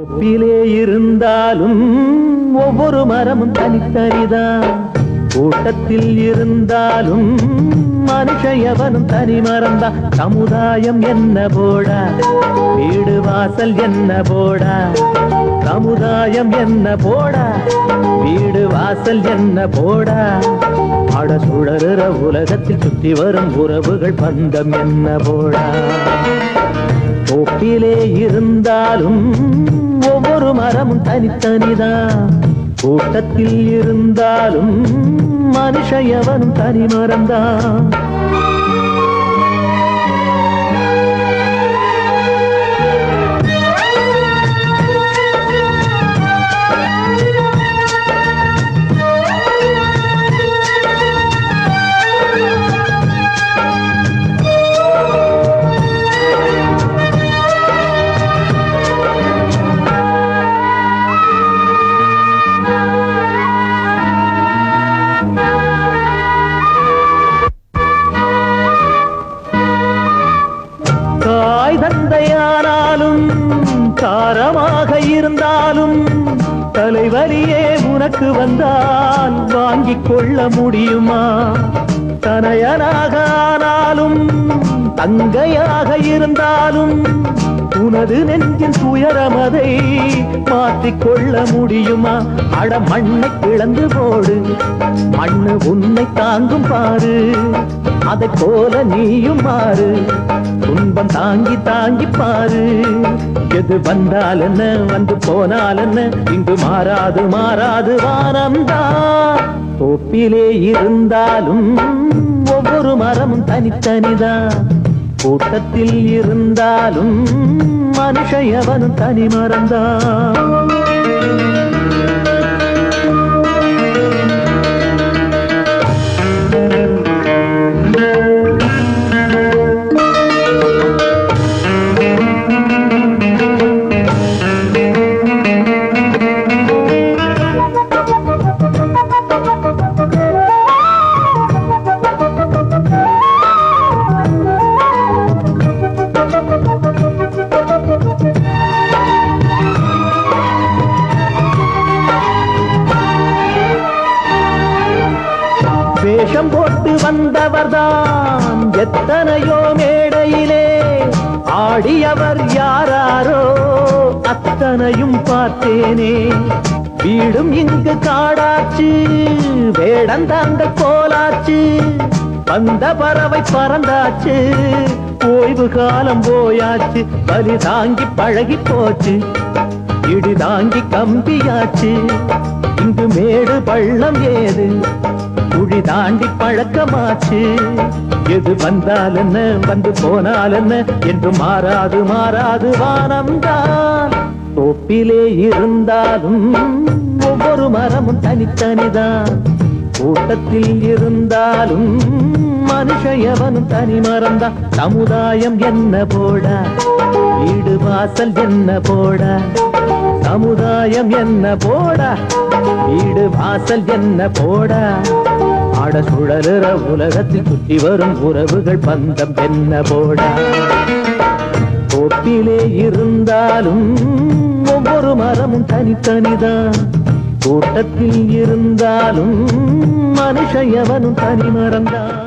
ஒப்பிலே இருந்தாலும் ஒவ்வொரு மரமும் தனித்தனிதான். கூட்டத்தில் இருந்தாலும் மனுஷயவனும் தனி மரம்தான். சமுதாயம் என்ன போடா, வீடு வாசல் என்ன போடா. சமுதாயம் என்ன போடா, வீடு வாசல் என்ன போடா. அட சுழறுற உலகத்தில் சுற்றி வரும் உறவுகள் பந்தம் என்ன போடா. ஒப்பிலே இருந்தாலும் ஒவ்வொரு மரமும் தனித்தனிதான். கூட்டத்தில் இருந்தாலும் மனுஷயவனும் தனி மரம்தான். தந்தையானாலும் காரமாக இருந்தாலும் தலைவலியே உனக்கு வந்தால் வாங்கிக் கொள்ள முடியுமா? தனையனாக ஆனாலும் தங்கையாக இருந்தாலும் உனது நெஞ்சின் துயரமதை மாற்றிக்கொள்ள முடியுமா? அட மண்ணை கிளந்து போடு, மண்ணு உன்னை தாங்கும் பாரு. அதை போல நீயும் மாறு, துன்பம் தாங்கி தாங்கி பாரு. எது வந்தால் என்ன, வந்து போனால் என்ன, இங்கு மாறாது மாறாது வானம்தான். தோப்பிலே இருந்தாலும் ஒவ்வொரு மரமும் தனித்தனிதான். கூட்டத்தில் இருந்தாலும் மனுஷயவனும் தனி மரம்தான். வேஷம் போட்டு வந்தவர்தான் எத்தனையோ மேடையிலே ஆடியவர் யாராரோ அத்தனையும் பார்த்தேனே. வீடும் இங்கு காடாச்சு, வேடந்தாங்க கோலாச்சு. வந்த பறவை பறந்தாச்சு, ஓய்வு காலம் போயாச்சு. பலி தாங்கி பழகி போச்சு, இடி தாங்கி கம்பியாச்சு. இங்கு மேடு பள்ளம் ஏது, குழி தாண்டி பழக்கமாச்சு. எது வந்தால் என்ன, வந்து போனால் என்ன, என்று மாறாது மாறாது வானம்தான். தோப்பிலே இருந்தாலும் ஒவ்வொரு மரமும் தனித்தனிதான். கூட்டத்தில் இருந்தாலும் மனுஷயவனும் தனி மரம்தான். சமுதாயம் என்ன போடா, வீடு வாசல் என்ன போடா. சமுதாயம் என்ன போடா, வீடு வாசல் என்ன போடா. ஆட சுழலுற உலகத்தில் சுற்றி வரும் உறவுகள் பந்தம் என்ன போடா. தோப்பிலே இருந்தாலும் ஒவ்வொரு மரமும் தனித்தனிதான். கூட்டத்தில் இருந்தாலும் மனுஷயவனும் தனி மரம்தான்.